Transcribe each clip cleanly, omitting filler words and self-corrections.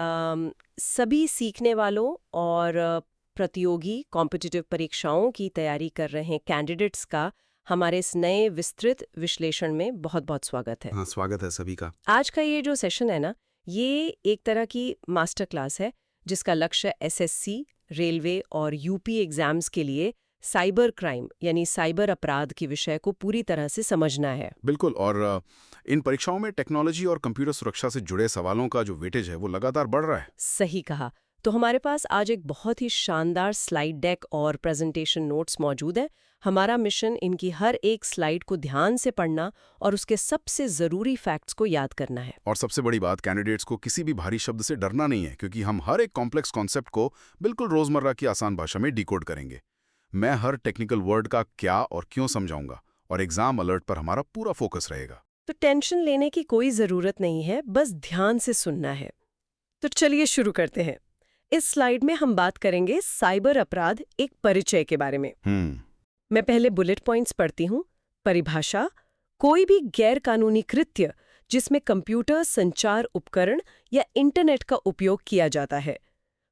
सभी सीखने वालों और प्रतियोगी कॉम्पिटिटिव परीक्षाओं की तैयारी कर रहे कैंडिडेट्स का हमारे इस नए विस्तृत विश्लेषण में बहुत-बहुत स्वागत है। हाँ, स्वागत है सभी का। आज का ये जो सेशन है ना, ये एक तरह की मास्टर क्लास है जिसका लक्ष्य एसएससी, रेलवे और यूपी एग्जाम्स के लिए साइबर क्राइम यानी साइबर अपराध के विषय को पूरी तरह से समझना है। बिल्कुल। और इन परीक्षाओं में टेक्नोलॉजी और कंप्यूटर सुरक्षा से जुड़े सवालों का जो वेटेज है वो लगातार बढ़ रहा है। सही कहा। तो हमारे पास आज एक बहुत ही शानदार स्लाइड डेक और प्रेजेंटेशन नोट्स मौजूद है। हमारा मिशन इनकी हर एक स्लाइड को ध्यान से पढ़ना और उसके सबसे ज़रूरी फैक्ट्स को याद करना है। और सबसे बड़ी बात, कैंडिडेट्स को किसी भी भारी शब्द से डरना नहीं है, क्योंकि हम हर एक कॉम्प्लेक्स कॉन्सेप्ट को बिल्कुल रोजमर्रा की आसान भाषा में डिकोड करेंगे। मैं हर टेक्निकल वर्ड का क्या और क्यों समझाऊंगा, और एग्जाम अलर्ट पर हमारा पूरा फोकस रहेगा। तो टेंशन लेने की कोई ज़रूरत नहीं है, बस ध्यान से सुनना है। तो चलिए शुरू करते हैं। इस स्लाइड में हम बात करेंगे साइबर अपराध एक परिचय के बारे में। मैं पहले बुलेट पॉइंट्स पढ़ती हूँ। परिभाषा: कोई भी गैर कानूनी कृत्य जिसमें कंप्यूटर, संचार उपकरण या इंटरनेट का उपयोग किया जाता है।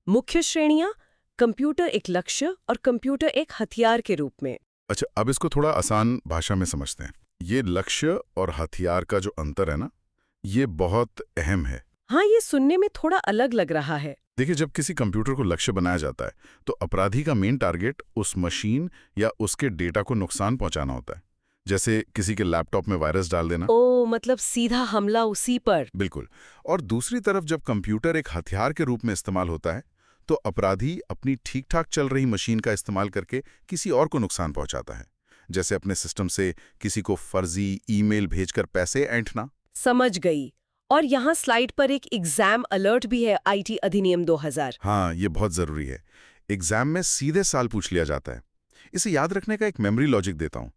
मुख्य श्रेणियां: कंप्यूटर एक लक्ष्य और कंप्यूटर एक हथियार के रूप में। अच्छा, अब इसको थोड़ा आसान भाषा में समझते हैं। ये लक्ष्य और हथियार का जो अंतर है ना, ये बहुत अहम है। हाँ, ये सुनने में थोड़ा अलग लग रहा है। देखिए, जब किसी कंप्यूटर को लक्ष्य बनाया जाता है तो अपराधी का मेन टारगेट उस मशीन या उसके डेटा को नुकसान पहुंचाना होता है, जैसे किसी के लैपटॉप में वायरस डाल देना। ओ, मतलब सीधा हमला उसी पर। बिल्कुल। और दूसरी तरफ जब कंप्यूटर एक हथियार के रूप में इस्तेमाल होता है तो अपराधी अपनी ठीक-ठाक चल रही मशीन का इस्तेमाल करके किसी और को नुकसान पहुंचाता है, जैसे अपने सिस्टम से किसी को फर्जी ईमेल भेजकर पैसे ऐंठना। समझ गई। और यहाँ स्लाइड पर एक एग्जाम अलर्ट भी है, आईटी अधिनियम 2000। हाँ, ये बहुत जरूरी है। एग्जाम में सीधे साल पूछ लिया जाता है। इसे याद रखने का एक मेमोरी लॉजिक देता हूँ।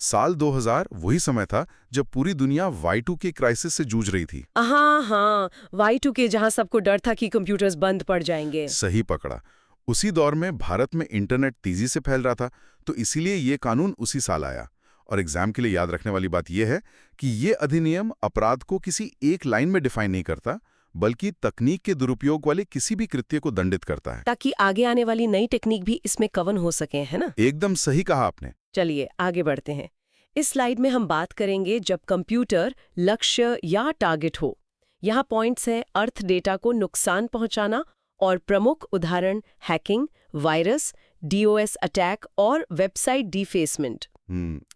साल 2000 वही समय था जब पूरी दुनिया Y2K क्राइसिस से जूझ रही थी। हाँ, Y2K, जहाँ सबको डर था कि कंप्यूटर्स बंद पड़ जाएंगे। सही पकड़ा। उसी दौर में भारत में इंटरनेट तेजी से फैल रहा था, तो इसीलिए ये कानून उसी साल आया। और एग्जाम के लिए याद रखने वाली बात यह है कि ये अधिनियम अपराध को किसी एक लाइन में डिफाइन नहीं करता, बल्कि तकनीक के दुरुपयोग वाले किसी भी कृत्य को दंडित करता है, ताकि आगे आने वाली नई टेक्निक भी इसमें कवर हो सके, है ना? एकदम सही कहा आपने। चलिए आगे बढ़ते हैं। इस स्लाइड में हम बात करेंगे जब कंप्यूटर लक्ष्य या टारगेट हो। यहाँ पॉइंट्स हैं: अर्थ डेटा को नुकसान पहुंचाना, और प्रमुख उदाहरण हैकिंग, वायरस, DOS अटैक और वेबसाइट डिफेसमेंट।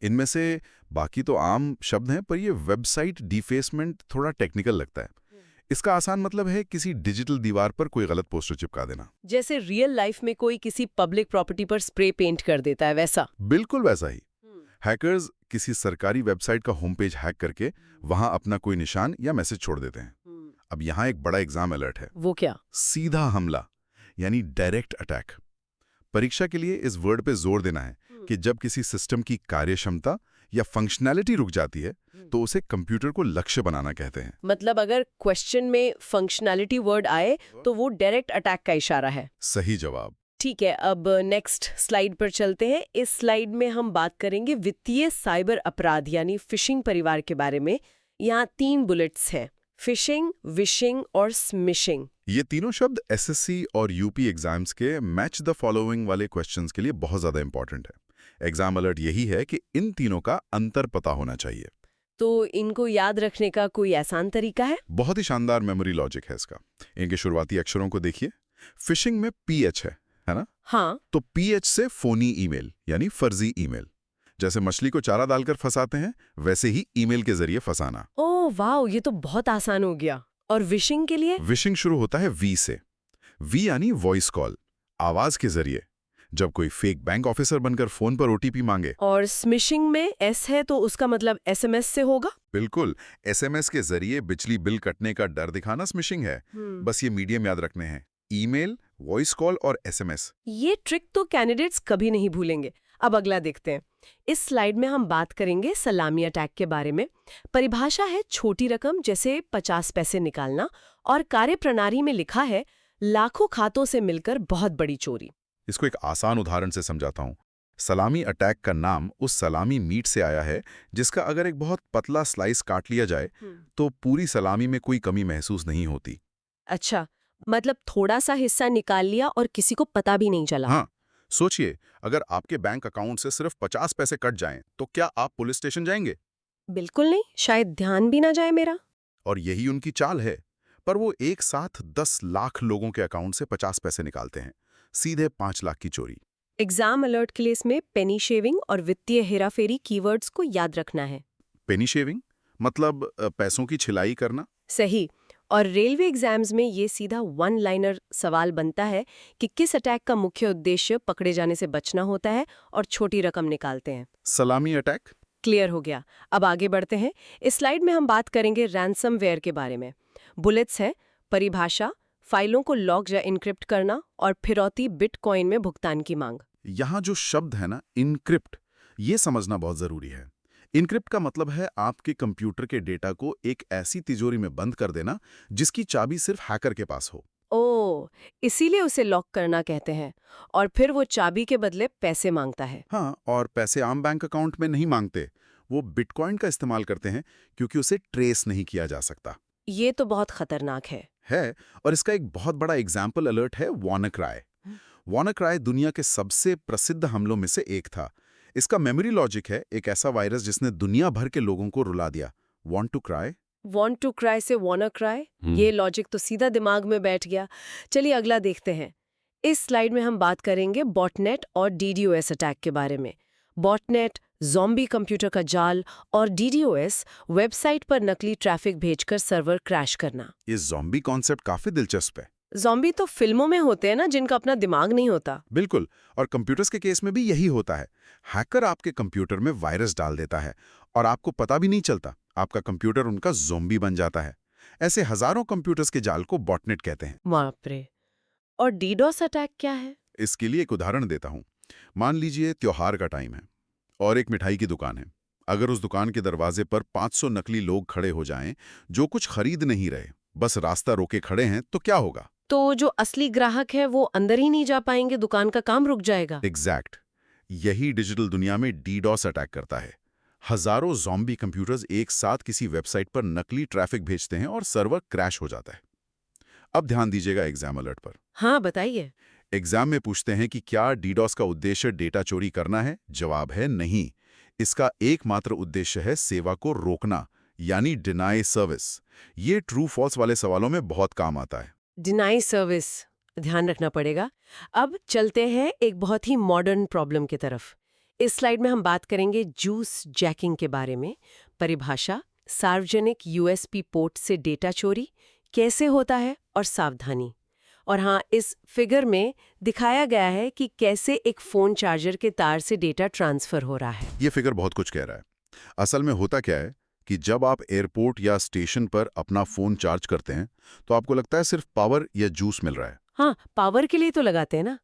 इनमें से बाकी तो आम शब्द हैं, पर ये वेबसाइट डिफेसमेंट थोड़ा टेक्निकल लगता है। इसका आसान मतलब है किसी डिजिटल दीवार पर कोई गलत पोस्टर चिपका देना। जैसे रियल लाइफ में कोई किसी पब्लिक प्रॉपर्टी पर स्प्रे पेंट कर देता है, वैसा। बिल्कुल वैसा ही। हैकर्स किसी सरकारी वेबसाइट का होम पेज हैक करके वहां अपना कोई निशान या मैसेज छोड़ देते हैं। अब यहाँ एक बड़ा एग्जाम अलर्ट है। वो क्या? सीधा हमला, यानी डायरेक्ट अटैक। परीक्षा के लिए इस वर्ड पे जोर देना है कि जब किसी सिस्टम की कार्यक्षमता या फंक्शनैलिटी रुक जाती है तो उसे कंप्यूटर को लक्ष्य बनाना कहते हैं। मतलब अगर क्वेश्चन में फंक्शनैलिटी वर्ड आए तो वो डायरेक्ट अटैक का इशारा है। सही जवाब। ठीक है, अब नेक्स्ट स्लाइड पर चलते हैं। इस स्लाइड में हम बात करेंगे वित्तीय साइबर अपराध यानी फिशिंग परिवार के बारे में। यहाँ 3 बुलेट्स हैं: फिशिंग, विशिंग और स्मिशिंग। ये तीनों शब्द एसएससी और यूपी एग्जाम्स के मैच द फॉलोइंग वाले क्वेश्चंस के लिए बहुत ज्यादा इंपॉर्टेंट है। एग्जाम अलर्ट यही है कि इन तीनों का अंतर पता होना चाहिए। तो इनको याद रखने का कोई आसान तरीका है? बहुत ही शानदार मेमोरी लॉजिक है इसका। इनके शुरुआती अक्षरों को देखिए। फिशिंग में PH है ना? हाँ। तो PH से फोनी ईमेल यानी फर्जी ईमेल। जैसे मछली को चारा डालकर फंसाते हैं, वैसे ही ईमेल के जरिए फंसाना। ओह वाओ, ये तो बहुत आसान हो गया। और विशिंग के लिए? विशिंग शुरू होता है V से। V यानी वॉइस कॉल, आवाज के जरिए। जब कोई फेक बैंक ऑफिसर बनकर फोन पर OTP मांगे। और स्मिशिंग में S है तो उसका मतलब SMS से होगा? बिल्कुल, SMS के जरिए बिजली बिल कटने का डर दिखाना स्मिशिंग है। बस ये मीडियम याद रखने हैं: ईमेल, वॉइस कॉल और SMS। ये ट्रिक तो कैंडिडेट्स कभी नहीं भूलेंगे। अब अगला देखते हैं। इस स्लाइड में हम बात करेंगे सलामी अटैक के बारे में। परिभाषा है छोटी रकम जैसे 50 पैसे निकालना, और कार्यप्रणाली में लिखा है लाखों खातों से मिलकर बहुत बड़ी चोरी। इसको एक आसान उदाहरण से समझाता हूँ। सलामी अटैक का नाम उस सलामी मीट से आया है जिसका अगर एक बहुत पतला स्लाइस काट लिया जाए तो पूरी सलामी में कोई कमी महसूस नहीं होती। अच्छा, मतलब थोड़ा सा हिस्सा निकाल लिया और किसी को पता भी नहीं चला। हाँ, सोचिए, अगर आपके बैंक अकाउंट से सिर्फ 50 पैसे कट जाएं, तो क्या आप पुलिस स्टेशन जाएंगे? बिल्कुल नहीं, शायद ध्यान भी ना जाए मेरा। और यही उनकी चाल है। पर वो एक साथ 10 लाख लोगों के अकाउंट से 50 पैसे निकालते हैं, सीधे 5 लाख की चोरी। एग्जाम अलर्ट के लिए इसमें पेनी शेविंग और वित्तीय हेराफेरी कीवर्ड्स को याद रखना है। पेनी शेविंग मतलब पैसों की छिलाई करना। सही। और रेलवे एग्जाम्स में ये सीधा वन लाइनर सवाल बनता है कि किस अटैक का मुख्य उद्देश्य पकड़े जाने से बचना होता है और छोटी रकम निकालते हैं। सलामी अटैक। क्लियर हो गया। अब आगे बढ़ते हैं। इस स्लाइड में हम बात करेंगे रैंसमवेयर के बारे में। बुलेट्स है, परिभाषा, फाइलों को लॉक या इनक्रिप्ट करना और फिरौती बिटकॉइन में भुगतान की मांग। यहाँ जो शब्द है ना, इनक्रिप्ट, ये समझना बहुत जरूरी है। इनक्रिप्ट का मतलब है आपके कंप्यूटर के डेटा को एक ऐसी तिजोरी में बंद कर देना जिसकी चाबी सिर्फ हैकर के पास हो। ओह, इसीलिए उसे लॉक करना कहते हैं। और फिर वो चाबी के बदले पैसे मांगता है। हाँ, और पैसे आम बैंक अकाउंट में नहीं मांगते, वो बिटकॉइन का इस्तेमाल करते हैं क्योंकि उसे ट्रेस नहीं किया जा सकता। ये तो बहुत खतरनाक है। और इसका एक बहुत बड़ा एग्जाम्पल अलर्ट है WannaCry। WannaCry दुनिया के सबसे प्रसिद्ध हमलों में से एक था। इसका मेमोरी लॉजिक है एक ऐसा वायरस जिसने दुनिया भर के लोगों को रुला दिया। Want to cry? Want to cry से wanna cry, ये लॉजिक तो सीधा दिमाग में बैठ गया। चलिए अगला देखते हैं। इस स्लाइड में हम बात करेंगे बॉटनेट और DDoS अटैक के बारे में। बॉटनेट, ज़ॉम्बी कंप्यूटर का जाल और DDoS वेबसाइट पर नकली ट्रैफिक भेजकर सर्वर क्रैश करना। ये ज़ॉम्बी कॉन्सेप्ट काफी दिलचस्प है। ज़ॉम्बी तो फिल्मों में होते हैं ना, जिनका अपना दिमाग नहीं होता। बिल्कुल, और कंप्यूटर्स के केस में भी यही होता है। हैकर आपके कंप्यूटर में वायरस डाल देता है और आपको पता भी नहीं चलता, आपका कंप्यूटर उनका ज़ॉम्बी बन जाता है। ऐसे हजारों कंप्यूटर्स के जाल को बॉटनेट कहते हैं। बाप रे। और DDoS अटैक क्या है? इसके लिए एक उदाहरण देता हूं। मान लीजिए त्योहार का टाइम है और एक मिठाई की दुकान है। अगर उस दुकान के दरवाजे पर 500 नकली लोग खड़े हो जाएं, जो कुछ खरीद नहीं रहे, बस रास्ता रोके खड़े हैं, तो क्या होगा? तो जो असली ग्राहक है वो अंदर ही नहीं जा पाएंगे, दुकान का काम रुक जाएगा। एग्जैक्ट। यही डिजिटल दुनिया में DDoS अटैक करता है। हजारों ज़ॉम्बी कंप्यूटर्स एक साथ किसी वेबसाइट पर नकली ट्रैफिक भेजते हैं और सर्वर क्रैश हो जाता है। अब ध्यान दीजिएगा एग्जाम अलर्ट पर। हाँ, बताइए। एग्जाम में पूछते हैं कि क्या DDoS का उद्देश्य डेटा चोरी करना है? जवाब है नहीं। इसका एकमात्र उद्देश्य है सेवा को रोकना, यानी डिनाई सर्विस। ये ट्रू फॉल्स वाले सवालों में बहुत काम आता है। डिनाई सर्विस, ध्यान रखना पड़ेगा। अब चलते हैं एक बहुत ही मॉडर्न प्रॉब्लम की तरफ। इस स्लाइड में हम बात करेंगे जूस जैकिंग के बारे में। परिभाषा, सार्वजनिक USB पोर्ट से डेटा चोरी कैसे होता है और सावधानी। और हाँ, इस फिगर में दिखाया गया है कि कैसे एक फोन चार्जर के तार से डेटा ट्रांसफर हो रहा है। ये फिगर बहुत कुछ कह रहा है। असल में होता क्या है कि जब आप एयरपोर्ट या स्टेशन पर अपना फोन चार्ज करते हैं, तो आपको लगता है सिर्फ पावर या जूस मिल रहा है। हाँ, पावर के लिए तो लगाते हैं ना।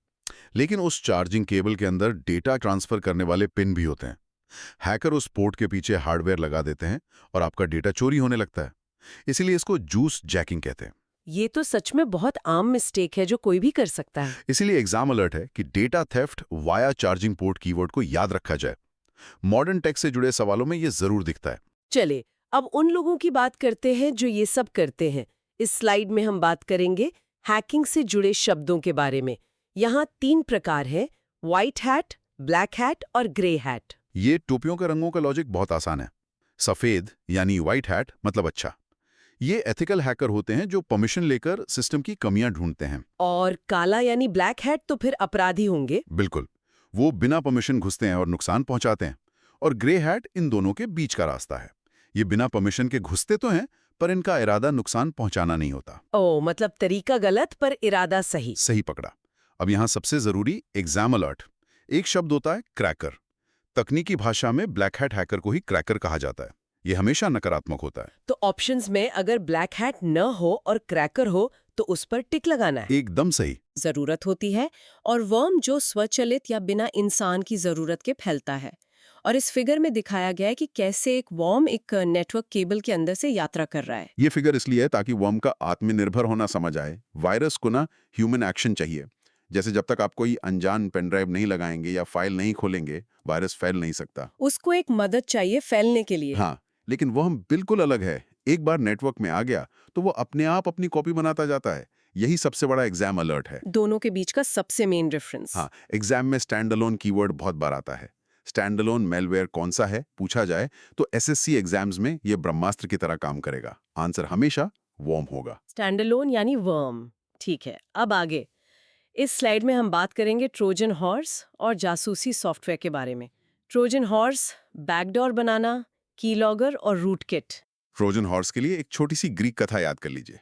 लेकिन उस चार्जिंग केबल के अंदर डेटा ट्रांसफर करने वाले पिन भी होते हैं। हैकर उस पोर्ट के पीछे हार्डवेयर लगा देते हैं और आपका डेटा चोरी होने लगता है। इसीलिए इसको जूस जैकिंग कहते हैं। ये तो सच में बहुत आम मिस्टेक है जो कोई भी कर सकता है। इसीलिए एग्जाम अलर्ट है कि data theft via charging port keyword को याद रखा जाए। मॉडर्न टेक से जुड़े सवालों में ये जरूर दिखता है। चले अब उन लोगों की बात करते हैं जो ये सब करते हैं। इस स्लाइड में हम बात करेंगे हैकिंग से जुड़े शब्दों के बारे में। यहाँ 3 प्रकार हैं: व्हाइट हैट, ब्लैक हैट और ग्रे हैट। ये टोपियों के रंगों का लॉजिक बहुत आसान है। सफेद यानी व्हाइट हैट मतलब अच्छा। ये एथिकल हैकर होते हैं जो परमिशन लेकर सिस्टम की कमियां ढूंढते हैं। और काला यानी ब्लैक हैट तो फिर अपराधी होंगे। बिल्कुल, वो बिना परमिशन घुसते हैं और नुकसान पहुंचाते हैं। और ग्रे हैट इन दोनों के बीच का रास्ता है। ये बिना परमिशन के घुसते तो हैं, पर इनका इरादा नुकसान पहुंचाना नहीं होता। ओह, मतलब तरीका गलत पर इरादा सही। सही पकड़ा। अब यहाँ सबसे जरूरी एग्जाम अलर्ट। एक शब्द होता है क्रैकर। तकनीकी भाषा में ब्लैक हैट हैकर को ही क्रैकर कहा जाता है। ये हमेशा नकारात्मक होता है। तो ऑप्शंस में अगर ब्लैक हैट न हो और क्रैकर हो तो उस पर टिक लगाना है। एकदम सही। जरूरत होती है। और वर्म जो स्वचालित या बिना इंसान की जरूरत के फैलता है। और इस फिगर में दिखाया गया है कि कैसे एक वर्म एक नेटवर्क केबल के अंदर से यात्रा कर रहा है। ये फिगर इसलिए है ताकि वर्म का आत्मनिर्भर होना समझ आए। वायरस को ना ह्यूमन एक्शन चाहिए। जैसे जब तक आप कोई अनजान पेनड्राइव नहीं लगाएंगे या फाइल नहीं खोलेंगे, वायरस फैल नहीं सकता। उसको एक मदद चाहिए फैलने के लिए। हाँ, लेकिन वर्म बिल्कुल अलग है। एक बार नेटवर्क में आ गया तो वो अपने आप अपनी कॉपी बनाता जाता है। यही सबसे बड़ा एग्जाम अलर्ट है। दोनों के बीच का सबसे मेन डिफरेंस। हाँ, एग्जाम में स्टैंड अलोन कीवर्ड बहुत बार आता है। स्टैंड अलोन मेलवेयर कौन सा है पूछा जाए तो एसएससी एग्जाम्स में ये ब्रह्मास्त्र की तरह काम करेगा। आंसर हमेशा वर्म होगा। स्टैंडअलोन यानी वर्म। ठीक है, अब आगे इस स्लाइड में हम बात करेंगे ट्रोजन हॉर्स और जासूसी सॉफ्टवेयर के बारे में। ट्रोजन हॉर्स, बैकडोर बनाना, कीलॉगर और रूटकिट। ट्रोजन हॉर्स के लिए एक छोटी सी ग्रीक कथा याद कर लीजिए।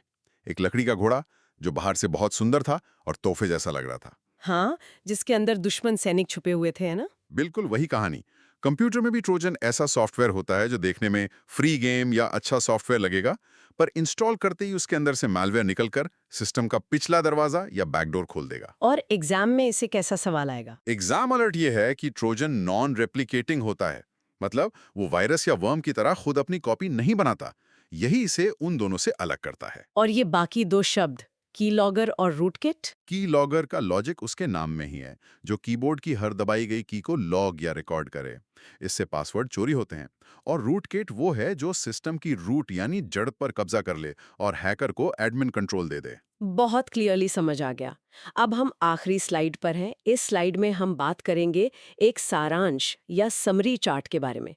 एक लकड़ी का घोड़ा जो बाहर से बहुत सुंदर था और तोहफे जैसा लग रहा था। हाँ, जिसके अंदर दुश्मन सैनिक छुपे हुए थे, है ना? बिल्कुल वही कहानी। कंप्यूटर में भी ट्रोजन ऐसा सॉफ्टवेयर होता है जो देखने में फ्री गेम या अच्छा सॉफ्टवेयर लगेगा, पर इंस्टॉल करते ही उसके अंदर से मैलवेयर निकलकर सिस्टम का पिछला दरवाजा या बैकडोर खोल देगा। और एग्जाम में इसे कैसा सवाल आएगा? एग्जाम अलर्ट ये है कि ट्रोजन नॉन रेप्लिकेटिंग होता है, मतलब वो वायरस या वर्म की तरह खुद अपनी कॉपी नहीं बनाता। यही इसे उन दोनों से अलग करता है। और ये बाकी दो शब्द, कीलॉगर और रूटकिट? की लॉगर का लॉजिक उसके नाम में ही है, जो कीबोर्ड की हर दबाई गई की को लॉग या रिकॉर्ड करे। इससे पासवर्ड चोरी होते हैं। और रूटकिट वो है जो सिस्टम की रूट यानी जड़ पर कब्जा कर ले और हैकर को एडमिन कंट्रोल दे दे। बहुत क्लियरली समझ आ गया। अब हम आखिरी स्लाइड पर हैं। इस स्लाइड में हम बात करेंगे एक सारांश या समरी चार्ट के बारे में।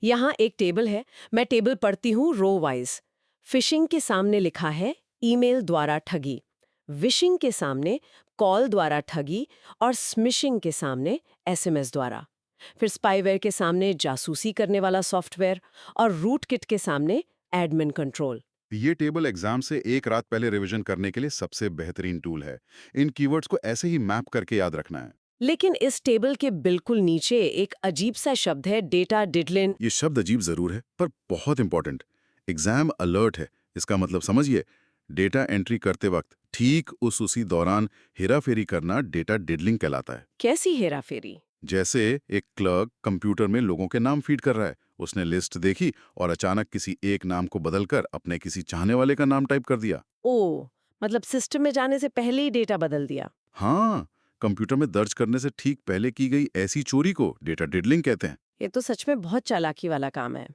यहाँ एक टेबल है, मैं टेबल पढ़ती हूँ रो वाइज। फिशिंग के सामने लिखा है ईमेल द्वारा ठगी, विशिंग के सामने कॉल द्वारा ठगी और स्मिशिंग के सामने एसएमएस द्वारा। फिर स्पाईवेयर के सामने जासूसी करने वाला सॉफ्टवेयर और रूटकिट के सामने एडमिन कंट्रोल। ये टेबल एग्जाम से एक रात पहले रिवीजन करने के लिए सबसे बेहतरीन टूल है। इन कीवर्ड्स को ऐसे ही मैप करके याद रखना है। लेकिन इस टेबल के बिल्कुल नीचे एक अजीब सा शब्द है, डेटा डिडलिन। ये शब्द अजीब जरूर है पर बहुत इंपॉर्टेंट। एग्जाम अलर्ट है, इसका मतलब समझिए। डेटा एंट्री करते वक्त ठीक उसी दौरान हेराफेरी करना डेटा डिडलिंग कहलाता है। कैसी हेराफेरी? जैसे एक क्लर्क कंप्यूटर में लोगों के नाम फीड कर रहा है, उसने लिस्ट देखी और अचानक किसी एक नाम को बदलकर अपने किसी चाहने वाले का नाम टाइप कर दिया। ओ, मतलब सिस्टम में जाने से पहले ही डेटा बदल दिया। हाँ, कंप्यूटर में दर्ज करने से ठीक पहले की गई ऐसी चोरी को डेटा डिडलिंग कहते हैं। ये तो सच में बहुत चालाकी वाला काम है।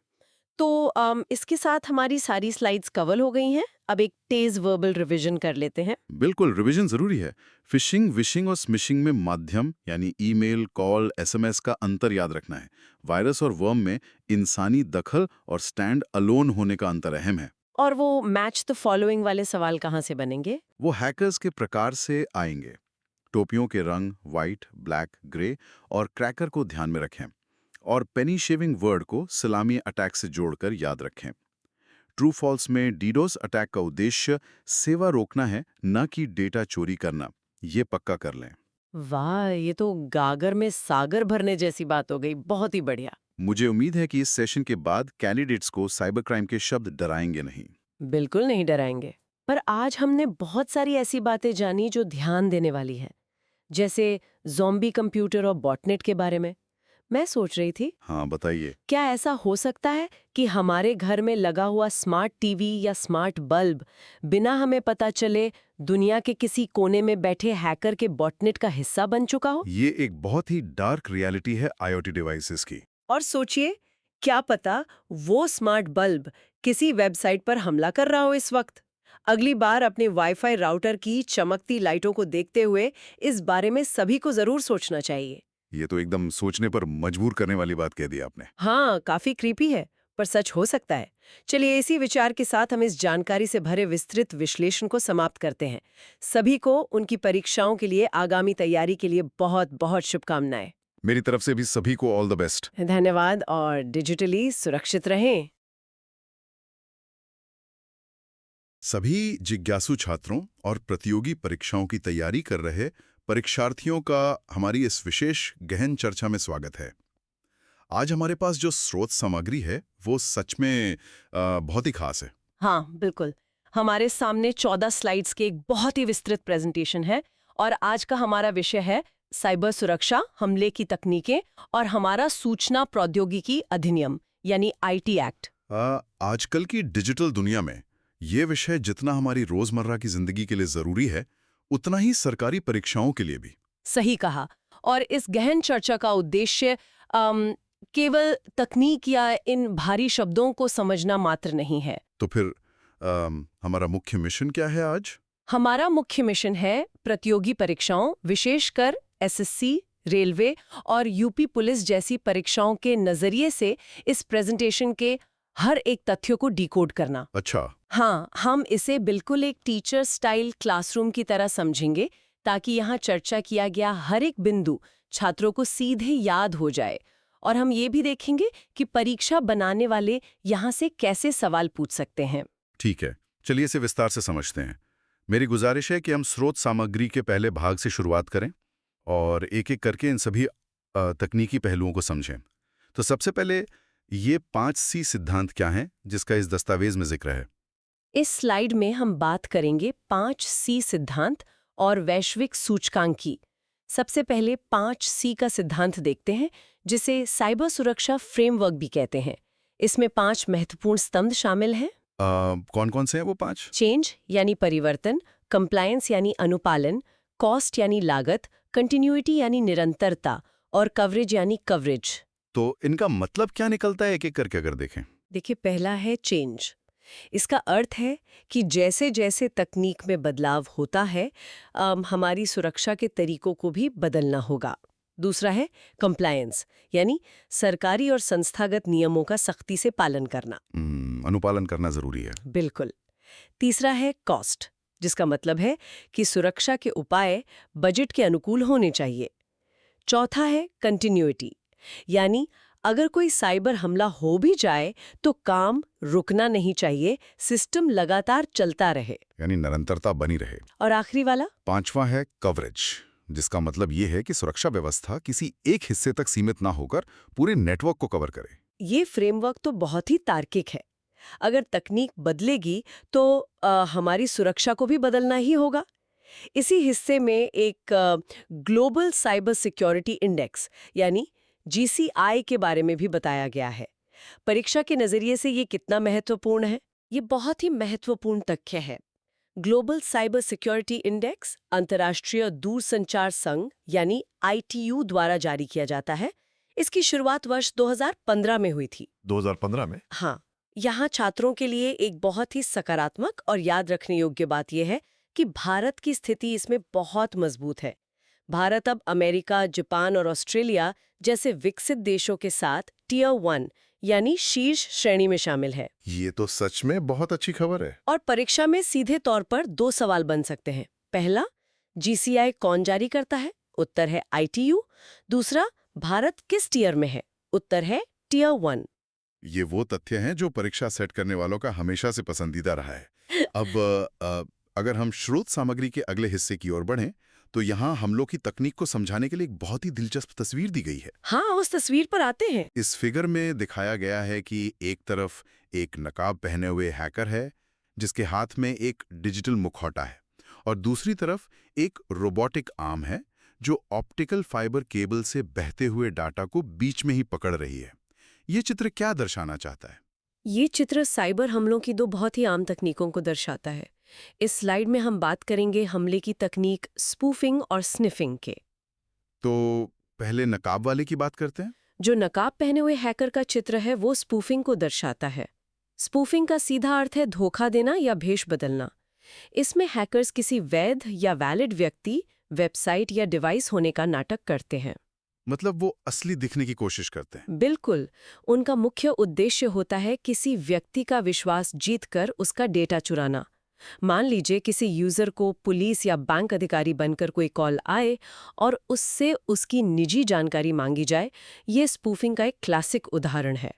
तो इसके साथ हमारी सारी स्लाइड्स कवर हो गई हैं। अब एक तेज वर्बल रिवीजन कर लेते हैं। बिल्कुल, रिवीजन जरूरी है। फिशिंग, विशिंग और स्मिशिंग में माध्यम यानी ईमेल, कॉल, एसएमएस का अंतर याद रखना है। वायरस और वर्म में इंसानी दखल और स्टैंड अलोन होने का अंतर अहम है। और वो मैच द फॉलोइंग वाले सवाल कहाँ से बनेंगे? वो हैकर्स के प्रकार से आएंगे। टोपियों के रंग व्हाइट, ब्लैक, ग्रे और क्रैकर को ध्यान में रखें। और पेनी शेविंग वर्ड को सलामी अटैक से जोड़कर याद रखें। ट्रू फॉल्स में डीडोस अटैक का उद्देश्य सेवा रोकना है, न कि डेटा चोरी करना। ये पक्का कर लें। वाह, ये तो गागर में सागर भरने जैसी बात हो गई। बहुत ही बढ़िया। मुझे उम्मीद है कि इस सेशन के बाद कैंडिडेट्स को साइबर क्राइम के शब्द डराएंगे नहीं। बिल्कुल नहीं डराएंगे। पर आज हमने बहुत सारी ऐसी बातें जानी जो ध्यान देने वाली हैं, जैसे ज़ॉम्बी कंप्यूटर और बॉटनेट के बारे में। मैं सोच रही थी, हाँ, बताइए। क्या ऐसा हो सकता है कि हमारे घर में लगा हुआ स्मार्ट टीवी या स्मार्ट बल्ब बिना हमें पता चले दुनिया के किसी कोने में बैठे हैकर के बॉटनेट का हिस्सा बन चुका हो? ये एक बहुत ही डार्क रियलिटी है आईओटी डिवाइसेस की। और सोचिए, क्या पता वो स्मार्ट बल्ब किसी वेबसाइट पर हमला कर रहा हो इस वक्त। अगली बार अपने वाईफाई राउटर की चमकती लाइटों को देखते हुए इस बारे में सभी को जरूर सोचना चाहिए। ये तो एकदम सोचने पर मजबूर करने वाली बात कह दी आपने। हाँ, काफी क्रीपी है, पर सच हो सकता है। चलिए, इसी विचार के साथ हम इस जानकारी से भरे विस्तृत विश्लेषण को समाप्त करते हैं। सभी को उनकी परीक्षाओं के लिए, आगामी तैयारी के लिए बहुत बहुत शुभकामनाएं। मेरी तरफ से भी सभी को ऑल द बेस्ट। धन्यवाद और डिजिटली सुरक्षित रहें। सभी जिज्ञासु छात्रों और प्रतियोगी परीक्षाओं की तैयारी कर रहे परीक्षार्थियों का हमारी इस विशेष गहन चर्चा में स्वागत है। आज हमारे पास जो स्रोत सामग्री है वो सच में बहुत ही खास है। हाँ, बिल्कुल। हमारे सामने 14 स्लाइड्स के एक बहुत ही विस्तृत प्रेजेंटेशन है और आज का हमारा विषय है साइबर सुरक्षा, हमले की तकनीकें और हमारा सूचना प्रौद्योगिकी अधिनियम यानी आईटी एक्ट। आजकल की डिजिटल दुनिया में ये विषय जितना हमारी रोजमर्रा की जिंदगी के लिए जरूरी है, उतना ही सरकारी परीक्षाओं के लिए भी। सही कहा। और इस गहन चर्चा का उद्देश्य केवल तकनीक या इन भारी शब्दों को समझना मात्र नहीं है। तो फिर हमारा मुख्य मिशन क्या है आज? हमारा मुख्य मिशन है प्रतियोगी परीक्षाओं, विशेषकर एसएससी, रेलवे और यूपी पुलिस जैसी परीक्षाओं के नजरिए से इस प्रेजेंटेशन के हर एक तथ्य को डिकोड करना। अच्छा। हाँ, हम इसे बिल्कुल एक टीचर स्टाइल क्लासरूम की तरह समझेंगे ताकि यहाँ चर्चा किया गया हर एक बिंदु छात्रों को सीधे याद हो जाए। और हम ये भी देखेंगे कि परीक्षा बनाने वाले यहाँ से कैसे सवाल पूछ सकते हैं। ठीक है, चलिए इसे विस्तार से समझते हैं। मेरी गुजारिश है कि हम स्रोत सामग्री के पहले भाग से शुरुआत करें और एक-एक करके इन सभी तकनीकी पहलुओं को समझें। तो सबसे पहले ये 5C सिद्धांत क्या हैं, जिसका इस दस्तावेज में जिक्र है? इस स्लाइड में हम बात करेंगे 5C सिद्धांत और वैश्विक सूचकांक की। सबसे पहले 5C का सिद्धांत देखते हैं, जिसे साइबर सुरक्षा फ्रेमवर्क भी कहते हैं। इसमें 5 महत्वपूर्ण स्तंभ शामिल हैं। कौन-कौन से हैं वो 5? चेंज यानी परिवर्तन, कंप्लायंस यानी अनुपालन, कॉस्ट यानी लागत, कंटिन्यूटी यानी निरंतरता और कवरेज यानी कवरेज। तो इनका मतलब क्या निकलता है एक-एक करके अगर देखें? देखिए, पहला है चेंज। इसका अर्थ है कि जैसे जैसे तकनीक में बदलाव होता है, हमारी सुरक्षा के तरीकों को भी बदलना होगा। दूसरा है कंप्लायंस, यानी सरकारी और संस्थागत नियमों का सख्ती से पालन करना। अनुपालन करना जरूरी है। बिल्कुल। तीसरा है कॉस्ट, जिसका मतलब है कि सुरक्षा के उपाय बजट के अनुकूल होने चाहिए। चौथा है कंटिन्यूटी, यानी अगर कोई साइबर हमला हो भी जाए तो काम रुकना नहीं चाहिए, सिस्टम लगातार चलता रहे, यानी निरंतरता बनी रहे। और आखिरी वाला 5वां है कवरेज, जिसका मतलब ये है कि सुरक्षा व्यवस्था किसी एक हिस्से तक सीमित ना होकर पूरे नेटवर्क को कवर करे। ये फ्रेमवर्क तो बहुत ही तार्किक है। अगर तकनीक बदलेगी तो हमारी सुरक्षा को भी बदलना ही होगा। इसी हिस्से में एक ग्लोबल साइबर सिक्योरिटी इंडेक्स यानी GCI के बारे में भी बताया गया है। परीक्षा के नजरिए से ये कितना महत्वपूर्ण है? ये बहुत ही महत्वपूर्ण तथ्य है। ग्लोबल साइबर सिक्योरिटी इंडेक्स अंतर्राष्ट्रीय दूरसंचार संघ यानी ITU द्वारा जारी किया जाता है। इसकी शुरुआत वर्ष 2015 में हुई थी। 2015 में? हाँ, यहाँ छात्रों के लिए एक बहुत ही सकारात्मक और याद रखने योग्य बात यह है कि भारत की स्थिति इसमें बहुत मजबूत है। भारत अब अमेरिका, जापान और ऑस्ट्रेलिया जैसे विकसित देशों के साथ Tier 1 यानी शीर्ष श्रेणी में शामिल है। ये तो सच में बहुत अच्छी खबर है। और परीक्षा में सीधे तौर पर 2 सवाल बन सकते हैं। पहला, GCI कौन जारी करता है? उत्तर है ITU। दूसरा, भारत किस टियर में है? उत्तर है Tier 1। ये वो तथ्य हैं जो परीक्षा सेट करने वालों का हमेशा से पसंदीदा रहा है। अब अगर हम स्रोत सामग्री के अगले हिस्से की ओर बढ़ें, तो यहाँ हमलों की तकनीक को समझाने के लिए एक बहुत ही दिलचस्प तस्वीर दी गई है। हाँ, उस तस्वीर पर आते हैं। इस फिगर में दिखाया गया है कि एक तरफ एक नकाब पहने हुए हैकर है, जिसके हाथ में एक डिजिटल मुखौटा है, और दूसरी तरफ एक रोबोटिक आर्म है, जो ऑप्टिकल फाइबर केबल से बहते हुए डाटा को बीच में ही पकड़ रही है। ये चित्र क्या दर्शाना चाहता है? ये चित्र साइबर हमलों की 2 बहुत ही आम तकनीकों को दर्शाता है। इस स्लाइड में हम बात करेंगे हमले की तकनीक स्पूफिंग और स्निफिंग के। तो पहले नकाब वाले की बात करते हैं। जो नकाब पहने हुए हैकर का चित्र है वो स्पूफिंग को दर्शाता है। स्पूफिंग का सीधा अर्थ है धोखा देना या भेष बदलना। इसमें हैकर्स किसी वैध या वैलिड व्यक्ति, वेबसाइट या डिवाइस होने का नाटक करते हैं। मतलब वो असली दिखने की कोशिश करते हैं। बिल्कुल। उनका मुख्य उद्देश्य होता है किसी व्यक्ति का विश्वास जीतकर उसका डेटा चुराना। मान लीजिए किसी यूजर को पुलिस या बैंक अधिकारी बनकर कोई कॉल आए और उससे उसकी निजी जानकारी मांगी जाए। ये स्पूफिंग का एक क्लासिक उदाहरण है।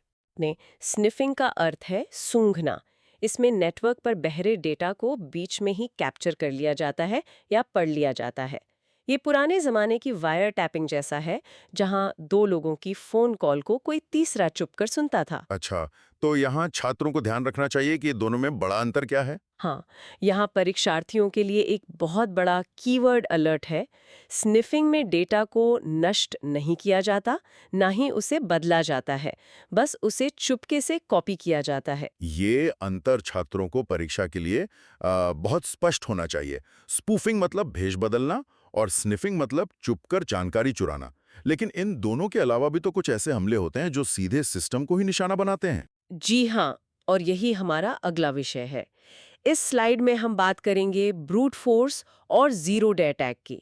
स्निफिंग का अर्थ है सूंघना। इसमें नेटवर्क पर बहरे डेटा को बीच में ही कैप्चर कर लिया जाता है या पढ़ लिया जाता है। ये पुराने ज़माने की वायर टैपिंग जैसा है, जहां 2 लोगों की फ़ोन कॉल को कोई तीसरा चुपकर सुनता था। अच्छा, तो यहाँ छात्रों को ध्यान रखना चाहिए कि दोनों में बड़ा अंतर क्या है? हाँ, यहाँ परीक्षार्थियों के लिए एक बहुत बड़ा कीवर्ड अलर्ट है। स्निफिंग में डेटा को नष्ट नहीं किया जाता, ना ही उसे बदला जाता है, बस उसे चुपके से कॉपी किया जाता है। ये अंतर छात्रों को परीक्षा के लिए बहुत स्पष्ट होना चाहिए। स्पूफिंग मतलब भेष बदलना और स्निफिंग मतलब चुपकर जानकारी चुराना। लेकिन इन दोनों के अलावा भी तो कुछ ऐसे हमले होते हैं जो सीधे सिस्टम को ही निशाना बनाते हैं। जी हाँ, और यही हमारा अगला विषय है। इस स्लाइड में हम बात करेंगे ब्रूट फोर्स और जीरो डे अटैक की।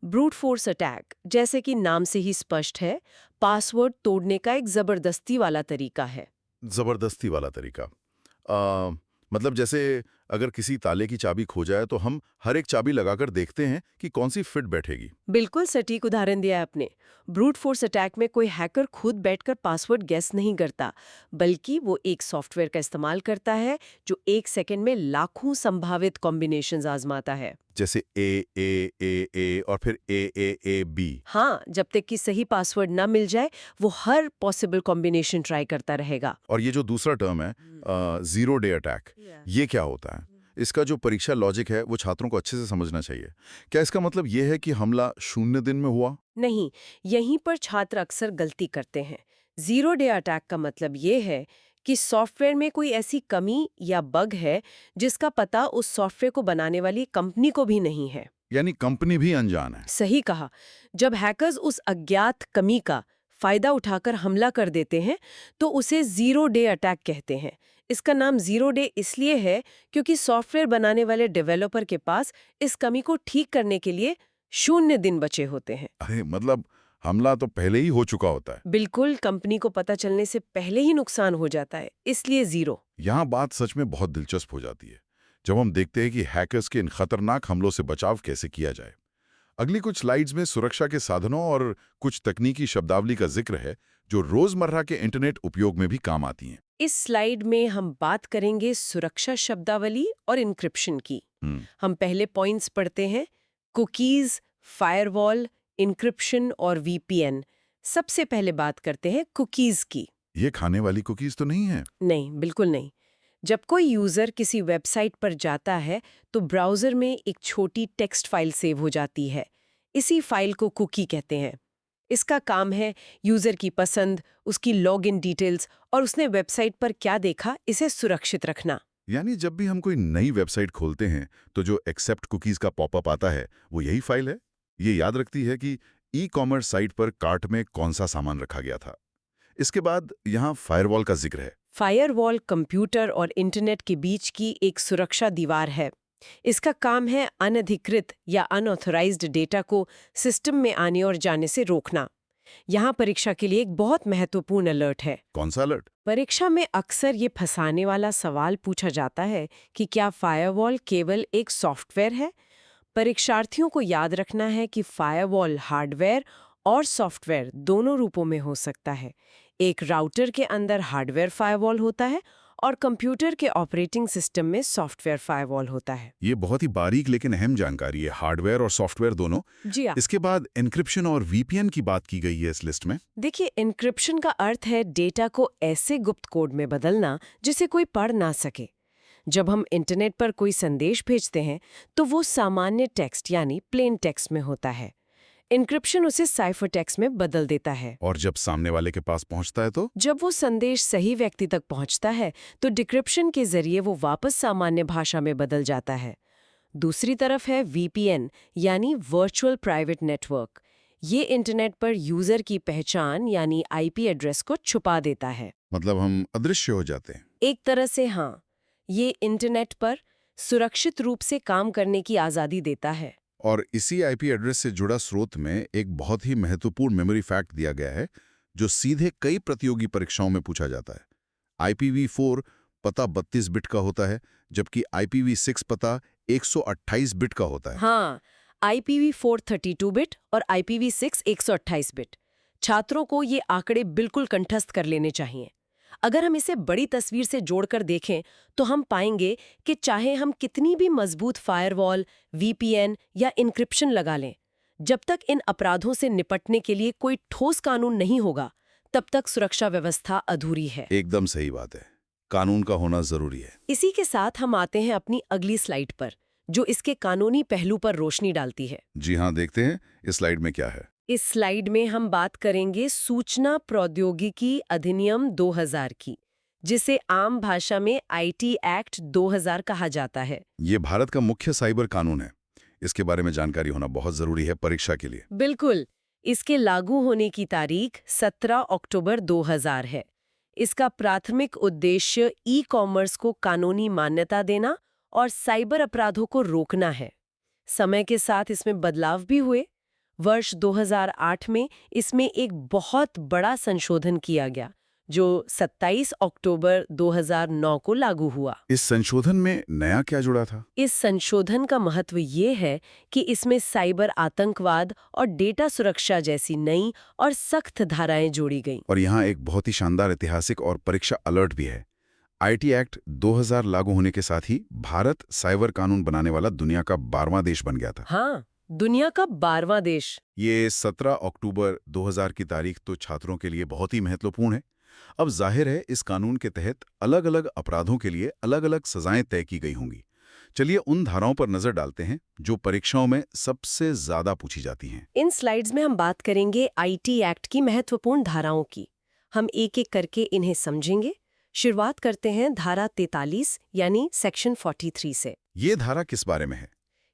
ब्रूट फोर्स अटैक, जैसे कि नाम से ही स्पष्ट है, पासवर्ड तोड़ने का एक जबरदस्ती वाला तरीका है। जबरदस्ती वाला तरीका। मतलब जैसे अगर किसी ताले की चाबी खो जाए तो हम हर एक चाबी लगाकर देखते हैं कि कौन सी फिट बैठेगी। बिल्कुल सटीक उदाहरण दिया है आपने। ब्रूट फोर्स अटैक में कोई हैकर खुद बैठकर पासवर्ड गेस नहीं करता, बल्कि वो एक सॉफ्टवेयर का इस्तेमाल करता है जो 1 सेकंड में लाखों संभावित कॉम्बिनेशंस आजमाता है। जैसे ए और फिर ए बी। हाँ, जब तक कि सही पासवर्ड ना मिल जाए, वो हर पॉसिबल कॉम्बिनेशन ट्राई करता रहेगा। और ये जो दूसरा टर्म है जीरो डे अटैक, ये क्या होता है? इसका जो परीक्षा लॉजिक है वो छात्रों को अच्छे से समझना चाहिए। क्या इसका मतलब ये है कि हमला 0 दिन में हुआ? नहीं, यहीं पर छात्र अक्सर गलती करते हैं। जीरो डे अटैक का मतलब ये है कि सॉफ्टवेयर में कोई ऐसी कमी या बग है जिसका पता उस सॉफ्टवेयर को बनाने वाली कंपनी को भी नहीं है। यानी कंपनी भी अनजान है। सही कहा। जब हैकर्स उस अज्ञात कमी का फायदा उठाकर हमला कर देते हैं तो उसे जीरो डे अटैक कहते हैं। इसका नाम जीरो डे इसलिए है क्योंकि सॉफ्टवेयर बनाने वाले डेवलपर के पास इस कमी को ठीक करने के लिए 0 दिन बचे होते हैं। अरे मतलब हमला तो पहले ही हो चुका होता है। बिल्कुल, कंपनी को पता चलने से पहले ही नुकसान हो जाता है, इसलिए जीरो। यहाँ बात सच में बहुत दिलचस्प हो जाती है जब हम देखते हैं कि हैकर्स के इन खतरनाक हमलों से बचाव कैसे किया जाए। अगली कुछ स्लाइड्स में सुरक्षा के साधनों और कुछ तकनीकी शब्दावली का जिक्र है जो रोजमर्रा के इंटरनेट उपयोग में भी काम आती हैं। इस स्लाइड में हम बात करेंगे सुरक्षा शब्दावली और इंक्रिप्शन की। हम पहले पॉइंट्स पढ़ते हैं: कुकीज, फायरवॉल, इंक्रिप्शन और वीपीएन। सबसे पहले बात करते हैं कुकीज की। ये खाने वाली कुकीज तो नहीं है? नहीं, बिल्कुल नहीं। जब कोई यूजर किसी वेबसाइट पर जाता है तो ब्राउजर में एक छोटी टेक्स्ट फाइल सेव हो जाती है। इसी फाइल को कुकी कहते हैं। इसका काम है यूजर की पसंद, उसकी लॉगिन डिटेल्स और उसने वेबसाइट पर क्या देखा, इसे सुरक्षित रखना। यानी जब भी हम कोई नई वेबसाइट खोलते हैं तो जो एक्सेप्ट कुकीज का पॉपअप आता है वो यही फाइल है। ये याद रखती है कि ई कॉमर्स साइट पर कार्ट में कौन सा सामान रखा गया था। इसके बाद यहाँ फायरवॉल का जिक्र है। फायरवॉल कंप्यूटर और इंटरनेट के बीच की एक सुरक्षा दीवार है। इसका काम है अनधिकृत या अनऑथराइज्ड डेटा को सिस्टम में आने और जाने से रोकना। यहाँ परीक्षा के लिए एक बहुत महत्वपूर्ण अलर्ट है। कौन सा अलर्ट? परीक्षा में अक्सर ये फंसाने वाला सवाल पूछा जाता है कि क्या फायरवॉल केवल एक सॉफ्टवेयर है? परीक्षार्थियों को याद रखना है कि फायरवॉल हार्डवेयर और सॉफ्टवेयर दोनों रूपों में हो सकता है। एक राउटर के अंदर हार्डवेयर फायरवॉल होता है और कंप्यूटर के ऑपरेटिंग सिस्टम में सॉफ्टवेयर फायरवॉल होता है। ये बहुत ही बारीक लेकिन अहम जानकारी है, हार्डवेयर और सॉफ्टवेयर दोनों। जी हाँ। इसके बाद एन्क्रिप्शन और वीपीएन की बात की गई है इस लिस्ट में। देखिए, एन्क्रिप्शन का अर्थ है डेटा को ऐसे गुप्त कोड में बदलना जिसे कोई पढ़ ना सके। जब हम इंटरनेट पर कोई संदेश भेजते हैं तो वो सामान्य टेक्स्ट यानी प्लेन टेक्स्ट में होता है। एन्क्रिप्शन उसे साइफर टेक्स्ट में बदल देता है। और जब सामने वाले के पास पहुंचता है तो जब वो संदेश सही व्यक्ति तक पहुंचता है तो डिक्रिप्शन के जरिए वो वापस सामान्य भाषा में बदल जाता है। दूसरी तरफ है वीपीएन यानी वर्चुअल प्राइवेट नेटवर्क। ये इंटरनेट पर यूजर की पहचान यानी आईपी एड्रेस को छुपा देता है। मतलब हम अदृश्य हो जाते हैं। एक तरह से हाँ, ये इंटरनेट पर सुरक्षित रूप से काम करने की आज़ादी देता है। और इसी आईपी एड्रेस से जुड़ा स्रोत में एक बहुत ही महत्वपूर्ण मेमोरी फैक्ट दिया गया है जो सीधे कई प्रतियोगी परीक्षाओं में पूछा जाता है। IPv4 पता 32 बिट का होता है जबकि IPv6 पता 128 बिट का होता है। हाँ, IPv4 32 बिट और IPv6 128 बिट। छात्रों को ये आंकड़े बिल्कुल कंठस्थ कर लेने चाहिए। अगर हम इसे बड़ी तस्वीर से जोड़कर देखें तो हम पाएंगे कि चाहे हम कितनी भी मजबूत फायरवॉल, वीपीएन या इंक्रिप्शन लगा लें, जब तक इन अपराधों से निपटने के लिए कोई ठोस कानून नहीं होगा, तब तक सुरक्षा व्यवस्था अधूरी है। एकदम सही बात है, कानून का होना जरूरी है। इसी के साथ हम आते हैं अपनी अगली स्लाइड पर, जो इसके कानूनी पहलू पर रोशनी डालती है। जी हाँ, देखते हैं इस स्लाइड में क्या है। इस स्लाइड में हम बात करेंगे सूचना प्रौद्योगिकी अधिनियम 2000 की, जिसे आम भाषा में आईटी एक्ट 2000 कहा जाता है। ये भारत का मुख्य साइबर कानून है। इसके बारे में जानकारी होना बहुत जरूरी है परीक्षा के लिए। बिल्कुल। इसके लागू होने की तारीख 17 अक्टूबर 2000 है। इसका प्राथमिक उद्देश्य ई कॉमर्स को कानूनी मान्यता देना और साइबर अपराधों को रोकना है। समय के साथ इसमें बदलाव भी हुए। वर्ष 2008 में इसमें एक बहुत बड़ा संशोधन किया गया, जो 27 अक्टूबर 2009 को लागू हुआ। इस संशोधन में नया क्या जुड़ा था? इस संशोधन का महत्व ये है कि इसमें साइबर आतंकवाद और डेटा सुरक्षा जैसी नई और सख्त धाराएं जोड़ी गईं। और यहाँ एक बहुत ही शानदार ऐतिहासिक और परीक्षा अलर्ट भी है। आईटी एक्ट 2000 लागू होने के साथ ही भारत साइबर कानून बनाने वाला दुनिया का 12वां देश बन गया था। हाँ, दुनिया का 12वां देश। ये 17 अक्टूबर 2000 की तारीख तो छात्रों के लिए बहुत ही महत्वपूर्ण है। अब जाहिर है इस कानून के तहत अलग अलग अपराधों के लिए अलग अलग सजाएं तय की गई होंगी। चलिए उन धाराओं पर नजर डालते हैं जो परीक्षाओं में सबसे ज्यादा पूछी जाती हैं। इन स्लाइड्स में हम बात करेंगे आईटी एक्ट की महत्वपूर्ण धाराओं की। हम एक एक करके इन्हें समझेंगे। शुरुआत करते हैं धारा 43 यानी सेक्शन 43 से। ये धारा किस बारे में है?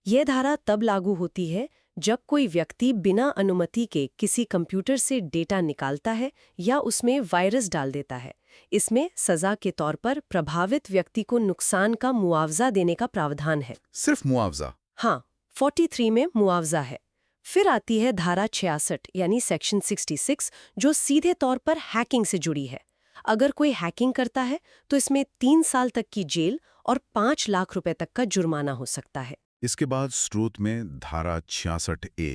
यह धारा तब लागू होती है जब कोई व्यक्ति बिना अनुमति के किसी कंप्यूटर से डेटा निकालता है या उसमें वायरस डाल देता है। इसमें सजा के तौर पर प्रभावित व्यक्ति को नुकसान का मुआवजा देने का प्रावधान है। सिर्फ मुआवजा? हाँ, 43 में मुआवजा है। फिर आती है धारा 66 यानी सेक्शन 66, जो सीधे तौर पर हैकिंग से जुड़ी है। अगर कोई हैकिंग करता है तो इसमें 3 साल तक की जेल और 5 लाख रुपए तक का जुर्माना हो सकता है। इसके बाद स्रोत में धारा 66A